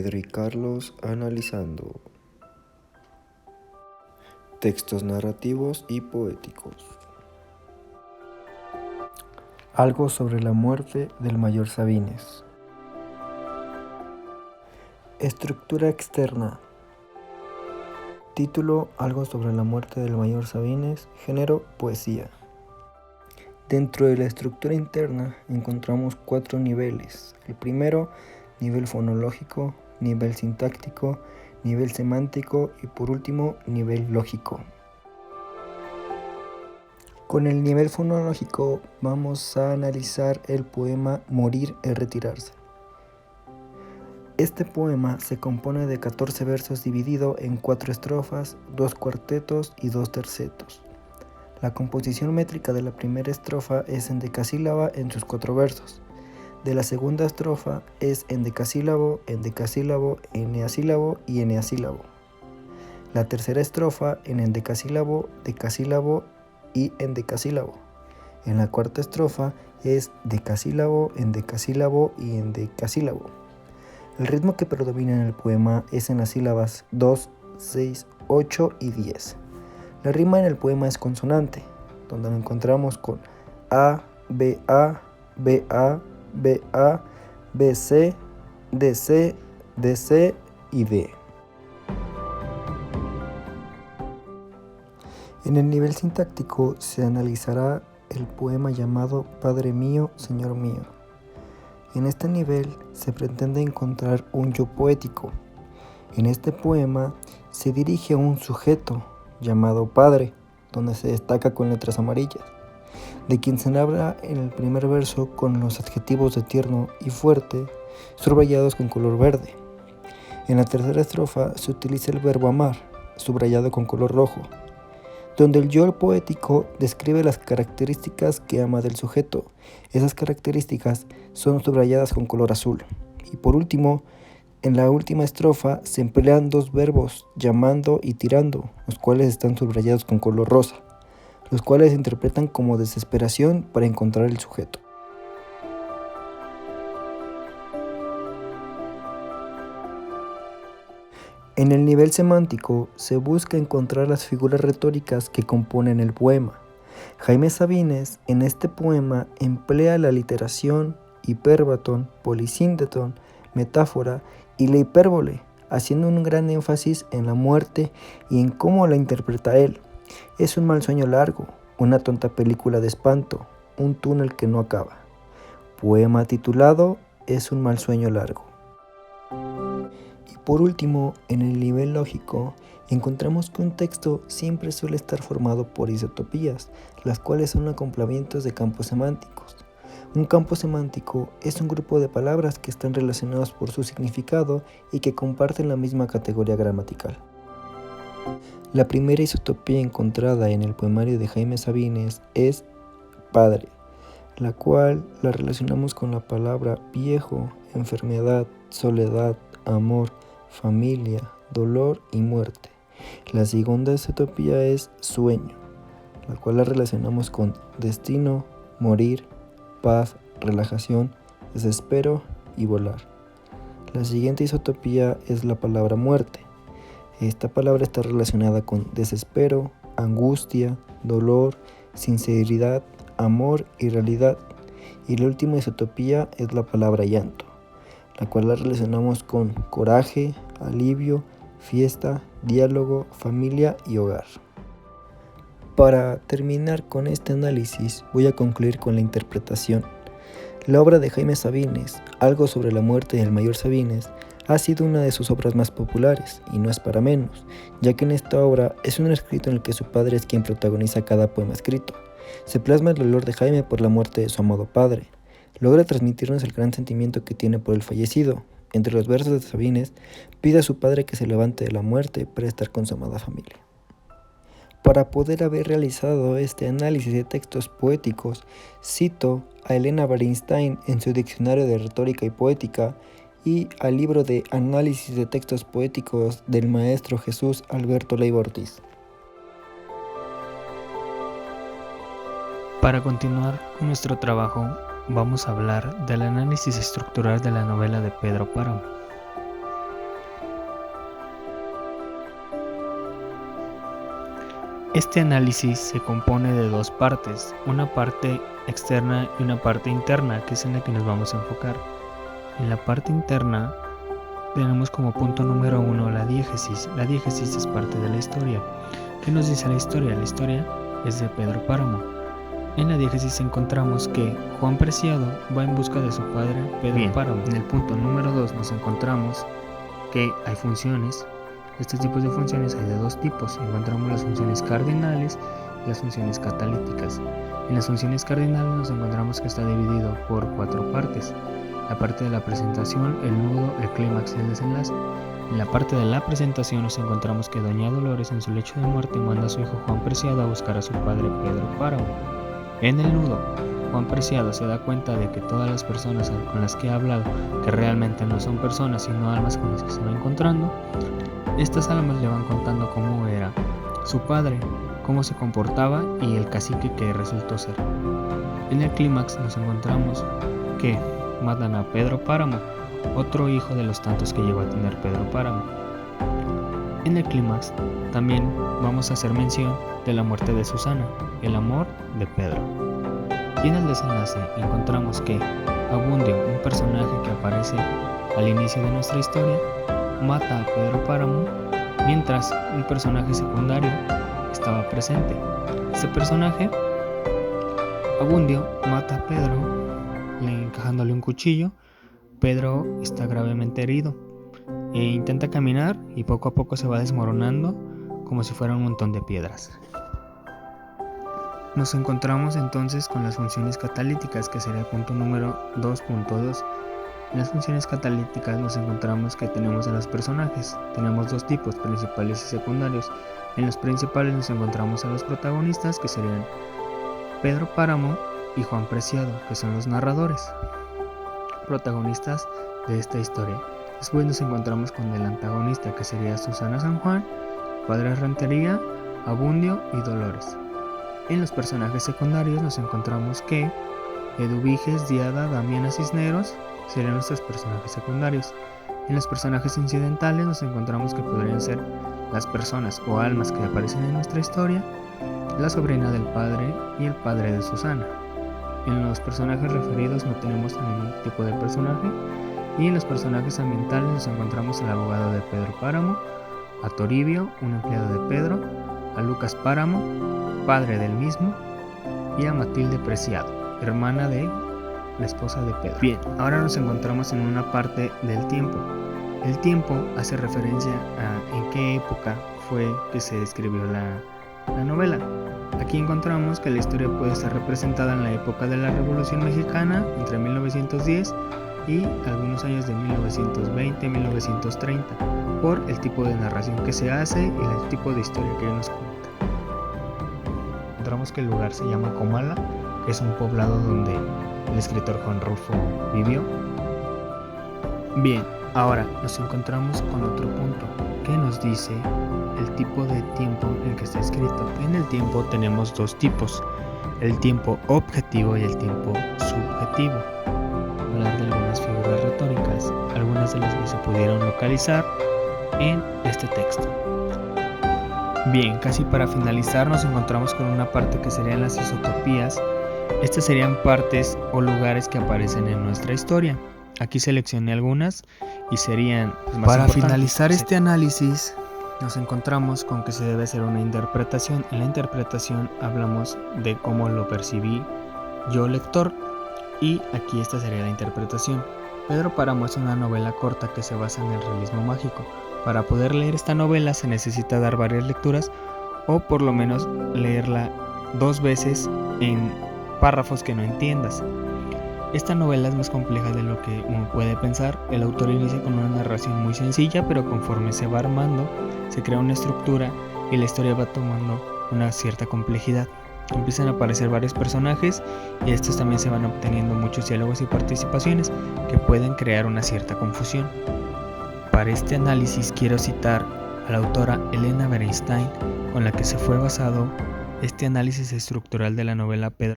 Pedro y Carlos analizando textos narrativos y poéticos. Algo sobre la muerte del mayor Sabines. Estructura externa. Título: Algo sobre la muerte del mayor Sabines. Género: poesía. Dentro de la estructura interna encontramos 4 niveles. El primero, nivel fonológico, nivel sintáctico, nivel semántico y por último, nivel lógico. Con el nivel fonológico vamos a analizar el poema Morir es retirarse. Este poema se compone de 14 versos dividido en 4 estrofas, 2 cuartetos y 2 tercetos. La composición métrica de la primera estrofa es endecasílaba en sus 4 versos. De la segunda estrofa es endecasílabo, endecasílabo, eneasílabo y eneasílabo. La tercera estrofa en endecasílabo, decasílabo y endecasílabo. En la cuarta estrofa es decasílabo, endecasílabo y endecasílabo. El ritmo que predomina en el poema es en las sílabas 2, 6, 8 y 10. La rima en el poema es consonante, donde lo encontramos con A, BA, BA, BA, BC, DC, DC y D. En el nivel sintáctico se analizará el poema llamado Padre mío, Señor mío. En este nivel se pretende encontrar un yo poético. En este poema se dirige a un sujeto llamado Padre, donde se destaca con letras amarillas, de quien se habla en el primer verso con los adjetivos de tierno y fuerte, subrayados con color verde. En la tercera estrofa se utiliza el verbo amar, subrayado con color rojo, donde el yo poético describe las características que ama del sujeto. Esas características son subrayadas con color azul. Y por último, en la última estrofa se emplean 2 verbos, llamando y tirando, los cuales están subrayados con color rosa, los cuales se interpretan como desesperación para encontrar el sujeto. En el nivel semántico se busca encontrar las figuras retóricas que componen el poema. Jaime Sabines en este poema emplea la aliteración, hipérbaton, polisíndeton, metáfora y la hipérbole, haciendo un gran énfasis en la muerte y en cómo la interpreta él. Es un mal sueño largo, una tonta película de espanto, un túnel que no acaba. Poema titulado Es un mal sueño largo. Y por último, en el nivel lógico, encontramos que un texto siempre suele estar formado por isotopías, las cuales son acoplamientos de campos semánticos. Un campo semántico es un grupo de palabras que están relacionados por su significado y que comparten la misma categoría gramatical. La primera isotopía encontrada en el poemario de Jaime Sabines es padre, la cual la relacionamos con la palabra viejo, enfermedad, soledad, amor, familia, dolor y muerte. La segunda isotopía es sueño, la cual la relacionamos con destino, morir, paz, relajación, desespero y volar. La siguiente isotopía es la palabra muerte. Esta palabra está relacionada con desespero, angustia, dolor, sinceridad, amor y realidad. Y la última isotopía es la palabra llanto, la cual la relacionamos con coraje, alivio, fiesta, diálogo, familia y hogar. Para terminar con este análisis, voy a concluir con la interpretación. La obra de Jaime Sabines, Algo sobre la muerte del mayor Sabines, ha sido una de sus obras más populares, y no es para menos, ya que en esta obra es un escrito en el que su padre es quien protagoniza cada poema escrito. Se plasma el dolor de Jaime por la muerte de su amado padre. Logra transmitirnos el gran sentimiento que tiene por el fallecido. Entre los versos de Sabines, pide a su padre que se levante de la muerte para estar con su amada familia. Para poder haber realizado este análisis de textos poéticos, cito a Elena Bernstein en su Diccionario de Retórica y Poética y al libro de Análisis de Textos Poéticos del maestro Jesús Alberto Leiva Ortiz. Para continuar con nuestro trabajo, vamos a hablar del análisis estructural de la novela de Pedro Páramo. Este análisis se compone de dos partes, una parte externa y una parte interna, que es en la que nos vamos a enfocar. En la parte interna tenemos como punto número 1 la diégesis. La diégesis es parte de la historia. ¿Qué nos dice la historia? La historia es de Pedro Páramo. En la diégesis encontramos que Juan Preciado va en busca de su padre Pedro Páramo. En el punto número 2 nos encontramos que hay funciones. Estos tipos de funciones hay de dos tipos. Encontramos las funciones cardinales y las funciones catalíticas. En las funciones cardinales nos encontramos que está dividido por 4 partes. La parte de la presentación, el nudo, el clímax y el desenlace. En la parte de la presentación nos encontramos que doña Dolores en su lecho de muerte manda a su hijo Juan Preciado a buscar a su padre Pedro Páramo. En el nudo, Juan Preciado se da cuenta de que todas las personas con las que ha hablado, que realmente no son personas sino almas con las que se va encontrando, estas almas le van contando cómo era su padre, cómo se comportaba y el cacique que resultó ser. En el clímax nos encontramos que matan a Pedro Páramo, otro hijo de los tantos que llegó a tener Pedro Páramo. En el clímax también vamos a hacer mención de la muerte de Susana, el amor de Pedro. Y en el desenlace encontramos que Abundio, un personaje que aparece al inicio de nuestra historia, mata a Pedro Páramo, mientras un personaje secundario estaba presente. Este personaje, Abundio, mata a Pedro encajándole un cuchillo. Pedro está gravemente herido e intenta caminar y poco a poco se va desmoronando como si fuera un montón de piedras. Nos encontramos entonces con las funciones catalíticas, que sería el punto número 2.2. En las funciones catalíticas nos encontramos que tenemos a los personajes. Tenemos dos tipos, principales y secundarios. En los principales nos encontramos a los protagonistas, que serían Pedro Páramo y Juan Preciado, que son los narradores, protagonistas de esta historia. Después nos encontramos con el antagonista, que sería Susana San Juan, Padre Rentería, Abundio y Dolores. En los personajes secundarios nos encontramos que Eduviges, Diada, Damiana Cisneros serían nuestros personajes secundarios. En los personajes incidentales nos encontramos que podrían ser las personas o almas que aparecen en nuestra historia, la sobrina del padre y el padre de Susana. En los personajes referidos no tenemos ningún tipo de personaje, y en los personajes ambientales nos encontramos al abogado de Pedro Páramo, a Toribio, un empleado de Pedro, a Lucas Páramo, padre del mismo, y a Matilde Preciado, hermana de la esposa de Pedro. Bien, ahora nos encontramos en una parte del tiempo. El tiempo hace referencia a en qué época fue que se escribió la novela. Aquí encontramos que la historia puede estar representada en la época de la Revolución Mexicana, entre 1910 y algunos años de 1920-1930, por el tipo de narración que se hace y el tipo de historia que nos cuenta. Encontramos que el lugar se llama Comala, que es un poblado donde el escritor Juan Rulfo vivió. Bien, ahora nos encontramos con otro punto que nos dice el tipo de tiempo en que está escrito. En el tiempo tenemos dos tipos, el tiempo objetivo y el tiempo subjetivo. Hablar de algunas figuras retóricas, algunas de las que se pudieron localizar en este texto. Bien, casi para finalizar nos encontramos con una parte que serían las isotopías. Estas serían partes o lugares que aparecen en nuestra historia. Aquí seleccioné algunas y serían más Para importantes. finalizar este análisis, Nos encontramos con que se debe hacer una interpretación. En la interpretación hablamos de cómo lo percibí yo, lector, y aquí esta sería la interpretación. Pedro Páramo es una novela corta que se basa en el realismo mágico. Para poder leer esta novela se necesita dar varias lecturas o por lo menos leerla 2 veces en párrafos que no entiendas. Esta novela es más compleja de lo que uno puede pensar. El autor inicia con una narración muy sencilla, pero conforme se va armando, se crea una estructura y la historia va tomando una cierta complejidad. Empiezan a aparecer varios personajes y estos también se van obteniendo muchos diálogos y participaciones que pueden crear una cierta confusión. Para este análisis quiero citar a la autora Elena Berenstein, con la que se fue basado este análisis estructural de la novela Pedro